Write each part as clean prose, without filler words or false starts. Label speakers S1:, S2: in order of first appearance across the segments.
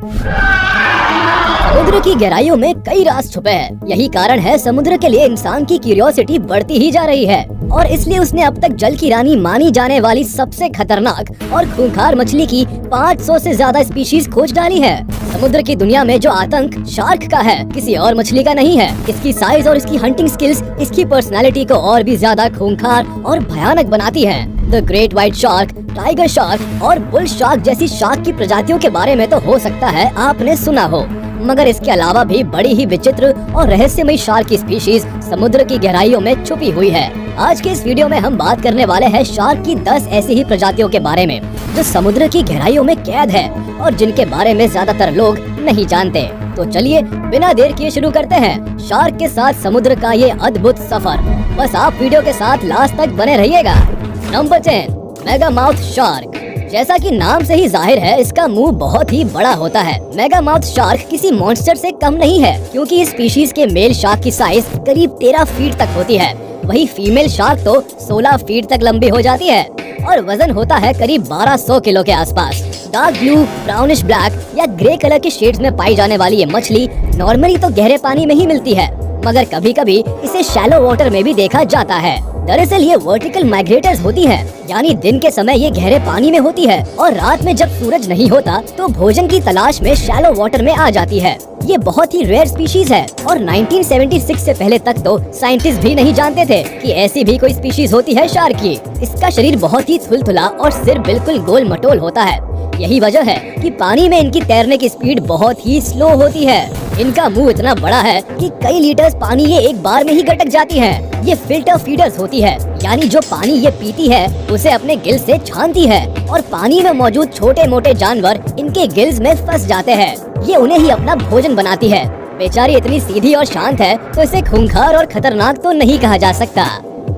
S1: समुद्र की गहराइयों में कई राज छुपे हैं। यही कारण है समुद्र के लिए इंसान की क्यूरियोसिटी बढ़ती ही जा रही है और इसलिए उसने अब तक जल की रानी मानी जाने वाली सबसे खतरनाक और खूंखार मछली की 500 से ज्यादा स्पीशीज खोज डाली है। समुद्र की दुनिया में जो आतंक शार्क का है किसी और मछली का नहीं है। इसकी साइज और इसकी हंटिंग स्किल्स इसकी पर्सनालिटी को और भी ज्यादा खूंखार और भयानक बनाती है। The great white shark, tiger shark और बुल शार्क जैसी शार्क की प्रजातियों के बारे में तो हो सकता है आपने सुना हो, मगर इसके अलावा भी बड़ी ही विचित्र और रहस्यमयी शार्क की स्पीशीज समुद्र की गहराइयों में छुपी हुई है। आज के इस वीडियो में हम बात करने वाले हैं शार्क की 10 ऐसी ही प्रजातियों के बारे में जो समुद्र की गहराइयों में कैद है और जिनके बारे में ज्यादातर लोग नहीं जानते। तो चलिए बिना देर किए शुरू करते हैं शार्क के साथ समुद्र का ये अद्भुत सफर। बस आप वीडियो के साथ लास्ट तक बने रहिएगा। Number 10, megamouth shark. जैसा कि नाम से ही जाहिर है इसका मुंह बहुत ही बड़ा होता है। मेगामाउथ शार्क किसी मॉन्स्टर से कम नहीं है क्योंकि इस स्पीशीज के मेल शार्क की साइज करीब 13 फीट तक होती है। वही फीमेल शार्क तो 16 फीट तक लंबी हो जाती है और वजन होता है करीब 1200 किलो के आसपास। डार्क ब्लू, ब्राउनिश ब्लैक या ग्रे कलर के शेड्स में पाई जाने वाली ये मछली नॉर्मली तो गहरे पानी में ही मिलती है, मगर कभी कभी इसे शैलो वाटर में भी देखा जाता है। दरअसल ये वर्टिकल माइग्रेटर्स होती है, यानी दिन के समय ये गहरे पानी में होती है और रात में जब सूरज नहीं होता तो भोजन की तलाश में शैलो वाटर में आ जाती है। ये बहुत ही रेयर स्पीशीज है और 1976 से पहले तक तो साइंटिस्ट भी नहीं जानते थे कि ऐसी भी कोई स्पीशीज होती है शार्क की। इसका शरीर बहुत ही थुलथुला और सिर बिल्कुल गोल मटोल होता है। यही वजह है कि पानी में इनकी तैरने की स्पीड बहुत ही स्लो होती है। इनका मुंह इतना बड़ा है कि कई लीटर्स पानी ये एक बार में ही गटक जाती है। ये फिल्टर फीडर्स होती है, यानी जो पानी ये पीती है उसे अपने गिल्स से छानती है और पानी में मौजूद छोटे मोटे जानवर इनके गिल्स में फंस जाते हैं। ये उन्हें ही अपना भोजन बनाती है। बेचारी इतनी सीधी और शांत है तो इसे खूंखार और खतरनाक तो नहीं कहा जा सकता।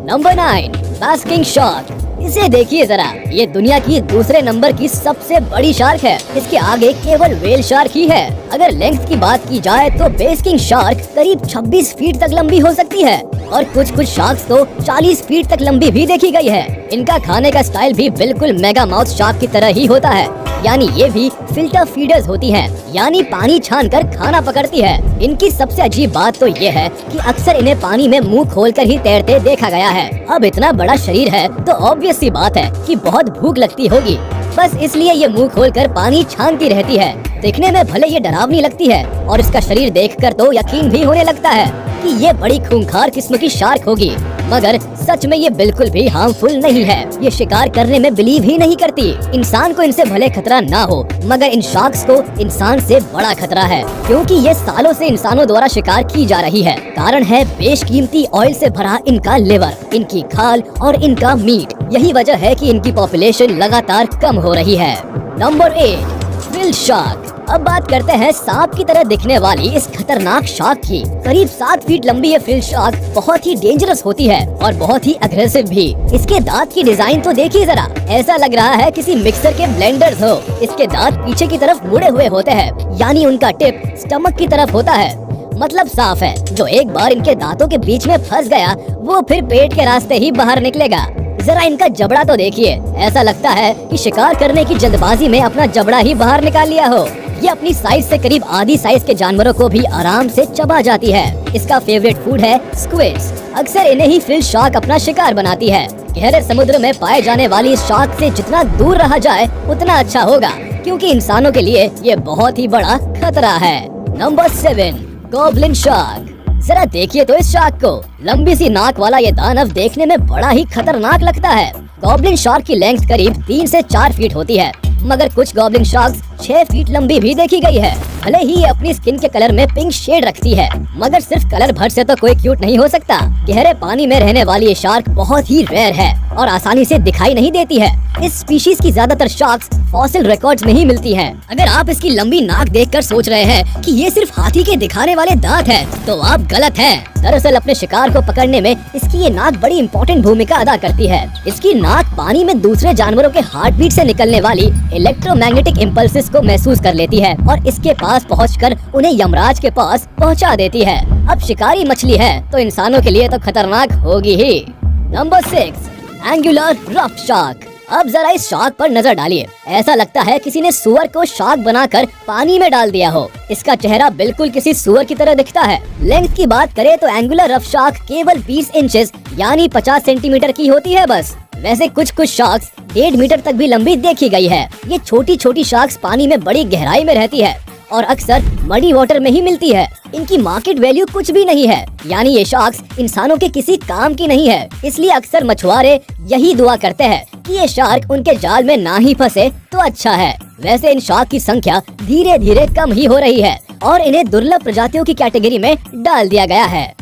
S1: Number 9, basking shark. इसे देखिए जरा, ये दुनिया की दूसरे नंबर की सबसे बड़ी शार्क है। इसके आगे केवल व्हेल शार्क ही है। अगर लेंथ की बात की जाए तो बास्किंग शार्क करीब 26 फीट तक लंबी हो सकती है और कुछ शार्क्स तो 40 फीट तक लंबी भी देखी गई है। इनका खाने का स्टाइल भी बिल्कुल मेगामाउथ शार्क की तरह ही होता है, यानी ये भी फिल्टर फीडर्स होती हैं, यानी पानी छानकर खाना पकड़ती है। इनकी सबसे अजीब बात तो ये है कि अक्सर इन्हें पानी में मुंह खोलकर ही तैरते देखा गया है। अब इतना बड़ा शरीर है तो ऑब्वियस सी बात है कि बहुत भूख लगती होगी, बस इसलिए ये मुंह खोलकर पानी छानती रहती है। दिखने में भले ये डरावनी लगती है और इसका शरीर देखकर तो यकीन भी होने लगता है कि ये बड़ी खूंखार किस्म की शार्क होगी, मगर सच में ये बिल्कुल भी हार्मफुल नहीं है। ये शिकार करने में बिलीव ही नहीं करती। इंसान को इनसे भले खतरा ना हो, मगर इन शार्क्स को इंसान से बड़ा खतरा है क्योंकि ये सालों से इंसानों द्वारा शिकार की जा रही है। कारण है बेशकीमती ऑयल से भरा इनका लिवर, इनकी खाल और इनका मीट। यही वजह है कि इनकी पॉपुलेशन लगातार कम हो रही है। Number 8, whale shark. अब बात करते हैं सांप की तरह दिखने वाली इस खतरनाक शार्क की। करीब 7 फीट लंबी ये व्हेल शार्क बहुत ही डेंजरस होती है और बहुत ही अग्रेसिव भी। इसके दांत की डिजाइन तो देखिए जरा, ऐसा लग रहा है किसी मिक्सर के ब्लेंडर्स हो। इसके दांत पीछे की तरफ मुड़े हुए होते हैं, यानी उनका टिप स्टमक की तरफ होता है। मतलब साफ है, जो एक बार इनके दांतों के बीच में फंस गया वो फिर पेट के रास्ते ही बाहर निकलेगा। जरा इनका जबड़ा तो देखिए, ऐसा लगता है कि शिकार करने की जल्दबाजी में अपना जबड़ा ही बाहर निकाल लिया हो। ये अपनी साइज से करीब आधी साइज के जानवरों को भी आराम से चबा जाती है। इसका फेवरेट फूड है स्क्विड्स। अक्सर इन्हें ही व्हेल शार्क अपना शिकार बनाती है। गहरे समुद्र में पाए जाने वाली इस शार्क से जितना दूर रहा जाए उतना अच्छा होगा क्योंकि इंसानों के लिए ये बहुत ही बड़ा खतरा है। Number 7, goblin shark. जरा देखिए तो इस शार्क को, लंबी सी नाक वाला ये दानव देखने में बड़ा ही खतरनाक लगता है। गॉब्लिन शार्क की लेंथ करीब 3 से 4 फीट होती है, मगर कुछ गॉब्लिन शार्क्स 6 फीट लंबी भी देखी गई है। भले ही ये अपनी स्किन के कलर में पिंक शेड रखती है, मगर सिर्फ कलर भर से तो कोई क्यूट नहीं हो सकता। गहरे पानी में रहने वाली ये शार्क बहुत ही रेयर है और आसानी से दिखाई नहीं देती है। इस स्पीशीज की ज्यादातर शार्क्स फॉसिल रिकॉर्ड्स में ही मिलती हैं। अगर आप इसकी लंबी नाक देखकर सोच रहे हैं कि ये सिर्फ हाथी के दिखाने वाले दांत हैं, तो आप गलत हैं। दरअसल अपने शिकार को पकड़ने में इसकी ये नाक बड़ी इंपॉर्टेंट भूमिका अदा करती है। इसकी नाक पानी में दूसरे जानवरों के हार्ट बीट से निकलने वाली इलेक्ट्रोमैग्नेटिक इम्पल्सेस को महसूस कर लेती है और इसके पास पहुंचकर उन्हें यमराज के पास पहुंचा देती है। अब शिकारी मछली है तो इंसानों के लिए तो खतरनाक होगी ही। Number 6, angular rough shark. अब जरा इस शार्क पर नजर डालिए। ऐसा लगता है किसी ने सुअर को शार्क बनाकर पानी में डाल दिया हो। इसका चेहरा बिल्कुल किसी सुअर की तरह दिखता है। लेंथ की बात करें तो एंगुलर रफ शार्क केवल 20 इंचेस यानी 50 सेंटीमीटर की होती है बस। वैसे कुछ शार्क्स 1.5 मीटर तक भी लंबी देखी गई है। ये छोटी छोटी शार्क्स पानी में बड़ी गहराई में रहती है और अक्सर मडी वाटर में ही मिलती है। इनकी मार्केट वैल्यू कुछ भी नहीं है, यानी ये शार्क्स इंसानों के किसी काम की नहीं है। इसलिए अक्सर मछुआरे यही दुआ करते हैं कि ये शार्क उनके जाल में ना ही फंसे तो अच्छा है। वैसे इन शार्क की संख्या धीरे धीरे कम ही हो रही है और इन्हें दुर्लभ प्रजातियों की कैटेगरी में डाल दिया गया है।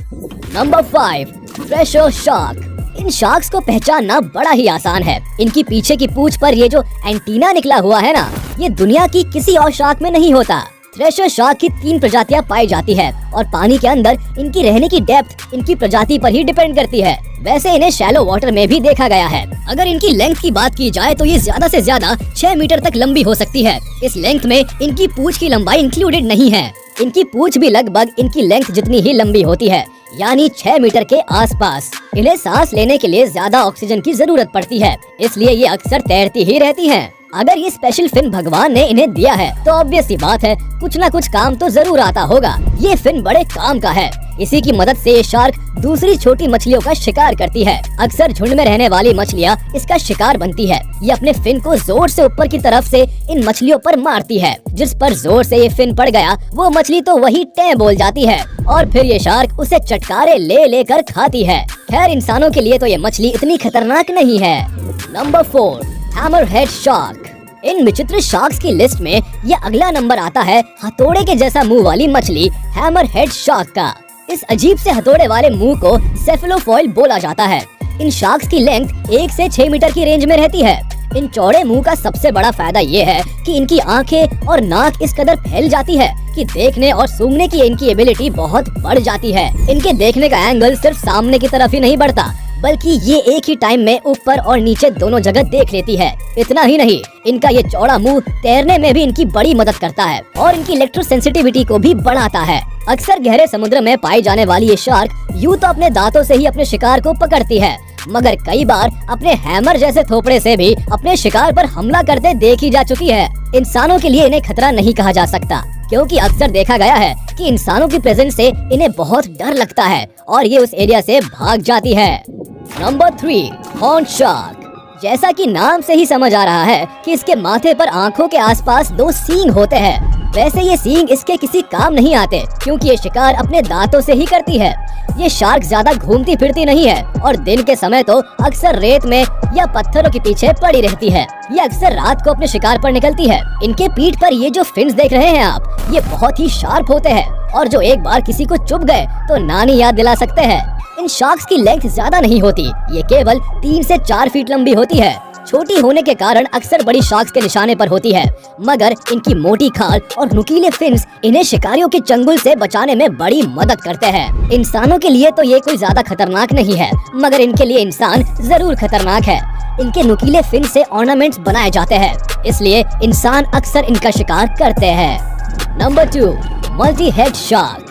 S1: नंबर 5, फ्रेशो शार्क। इन शार्क्स को पहचानना बड़ा ही आसान है। इनकी पीछे की पूंछ पर ये जो एंटीना निकला हुआ है ना, ये दुनिया की किसी और शार्क में नहीं होता। थ्रेशर शार्क की 3 प्रजातियां पाई जाती है और पानी के अंदर इनकी रहने की डेप्थ इनकी प्रजाति पर ही डिपेंड करती है। वैसे इन्हें शैलो वाटर में भी देखा गया है। अगर इनकी लेंथ की बात की जाए तो ये ज्यादा से ज्यादा 6 मीटर तक लंबी हो सकती है। इस लेंथ में इनकी पूंछ की लंबाई इंक्लूडेड नहीं है। इनकी पूंछ भी लगभग इनकी लेंथ जितनी ही लंबी होती है, यानी 6 मीटर के आसपास। इन्हें सांस लेने के लिए ज्यादा ऑक्सीजन की जरूरत पड़ती है, इसलिए ये अक्सर तैरती ही रहती हैं। अगर ये स्पेशल फिन भगवान ने इन्हें दिया है तो ऑब्वियस सी बात है कुछ न कुछ काम तो जरूर आता होगा। ये फिन बड़े काम का है। इसी की मदद से ये शार्क दूसरी छोटी मछलियों का शिकार करती है। अक्सर झुंड में रहने वाली मछलियाँ इसका शिकार बनती है। ये अपने फिन को जोर से ऊपर की तरफ से इन मछलियों पर मारती है। जिस पर जोर से ये फिन पड़ गया वो मछली तो वही टें बोल जाती है और फिर ये शार्क उसे चटकारे ले लेकर खाती है। खैर इंसानों के लिए तो ये मछली इतनी खतरनाक नहीं है। Number 4, hammerhead shark. इन विचित्र शार्क्स की लिस्ट में ये अगला नंबर आता है हथौड़े के जैसा मुंह वाली मछली हैमरहेड शार्क का। इस अजीब से हथौड़े वाले मुंह को सेफेलोफॉइल बोला जाता है। इन शार्क्स की लेंथ 1 से 6 मीटर की रेंज में रहती है। इन चौड़े मुंह का सबसे बड़ा फायदा ये है कि इनकी आंखें और नाक इस कदर फैल जाती है कि देखने और सूंघने की इनकी एबिलिटी बहुत बढ़ जाती है। इनके देखने का एंगल सिर्फ सामने की तरफ ही नहीं बढ़ता, बल्कि ये एक ही टाइम में ऊपर और नीचे दोनों जगह देख लेती है। इतना ही नहीं, इनका ये चौड़ा मुंह तैरने में भी इनकी बड़ी मदद करता है और इनकी इलेक्ट्रोसेंसिटिविटी को भी बढ़ाता है। अक्सर गहरे समुद्र में पाई जाने वाली ये शार्क यूं तो अपने दांतों से ही अपने शिकार को पकड़ती है, मगर कई बार अपने हैमर जैसे थोपड़े से भी अपने शिकार पर हमला करते देखी जा चुकी है। इंसानों के लिए इन्हें खतरा नहीं कहा जा सकता, क्योंकि अक्सर देखा गया है कि इंसानों की प्रेजेंस से इन्हें बहुत डर लगता है और ये उस एरिया से भाग जाती है। Number 3, horn shark. जैसा कि नाम से ही समझ आ रहा है कि इसके माथे पर आंखों के आसपास 2 सींग होते हैं। वैसे ये सींग इसके किसी काम नहीं आते, क्योंकि ये शिकार अपने दांतों से ही करती है। ये शार्क ज्यादा घूमती फिरती नहीं है और दिन के समय तो अक्सर रेत में या पत्थरों के पीछे पड़ी रहती है। ये अक्सर रात को अपने शिकार पर निकलती है। इनके पीठ पर ये जो फिन्स देख रहे हैं आप, ये बहुत ही शार्प होते हैं और जो एक बार किसी को चुभ गए तो नानी याद दिला सकते हैं। इन शार्क्स की लेंथ ज्यादा नहीं होती, ये केवल 3 से 4 फीट लंबी होती है। छोटी होने के कारण अक्सर बड़ी शार्क्स के निशाने पर होती है, मगर इनकी मोटी खाल और नुकीले फिन्स इन्हें शिकारियों के चंगुल से बचाने में बड़ी मदद करते हैं। इंसानों के लिए तो ये कोई ज्यादा खतरनाक नहीं है, मगर इनके लिए इंसान जरूर खतरनाक है। इनके नुकीले फिन से ऑर्नामेंट्स बनाए जाते हैं, इसलिए इंसान अक्सर इनका शिकार करते हैं। Number 2, multi head shark.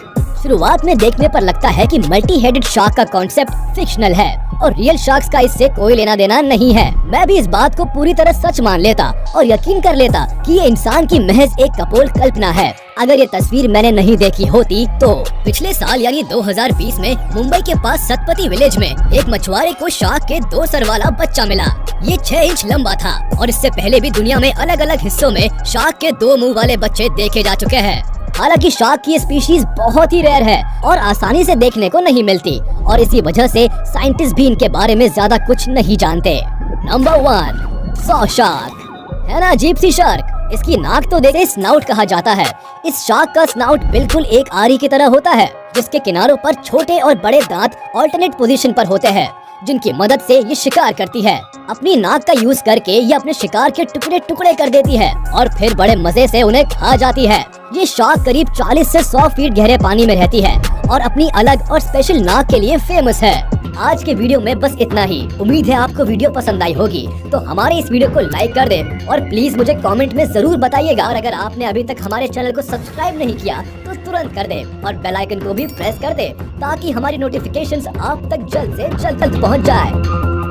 S1: शुरुआत में देखने पर लगता है कि मल्टी हेडेड शार्क का कॉन्सेप्ट फिक्शनल है और रियल शार्क्स का इससे कोई लेना देना नहीं है। मैं भी इस बात को पूरी तरह सच मान लेता और यकीन कर लेता कि ये इंसान की महज एक कपोल कल्पना है, अगर ये तस्वीर मैंने नहीं देखी होती तो। पिछले साल यानी 2020 में मुंबई के पास सतपति विलेज में एक मछुआरे को शार्क के 2 सर वाला बच्चा मिला। ये 6 इंच लंबा था और इससे पहले भी दुनिया में अलग अलग हिस्सों में शार्क के 2 मुंह वाले बच्चे देखे जा चुके हैं। हालांकि शार्क की स्पीशीज बहुत ही रेयर है और आसानी से देखने को नहीं मिलती और इसी वजह से साइंटिस्ट भी इनके बारे में ज्यादा कुछ नहीं जानते। Number 1, saw shark. है ना अजीब सी शार्क। इसकी नाक तो देखे स्नाउट कहा जाता है। इस शार्क का स्नाउट बिल्कुल एक आरी की तरह होता है, जिसके किनारों पर छोटे और बड़े दांत ऑल्टरनेट पोजीशन पर होते हैं, जिनकी मदद से ये शिकार करती है। अपनी नाक का यूज करके ये अपने शिकार के टुकड़े टुकड़े कर देती है और फिर बड़े मजे से उन्हें खा जाती है। ये शार्क करीब 40 से 100 फीट गहरे पानी में रहती है और अपनी अलग और स्पेशल नाक के लिए फेमस है। आज के वीडियो में बस इतना ही। उम्मीद है आपको वीडियो पसंद आई होगी, तो हमारे इस वीडियो को लाइक कर दे और प्लीज मुझे कमेंट में जरूर बताइएगा। और अगर आपने अभी तक हमारे चैनल को सब्सक्राइब नहीं किया तो तुरंत कर दे और बेल आइकन को भी प्रेस कर दे, ताकि हमारी नोटिफिकेशंस आप तक जल्द से जल्द पहुंच जाए।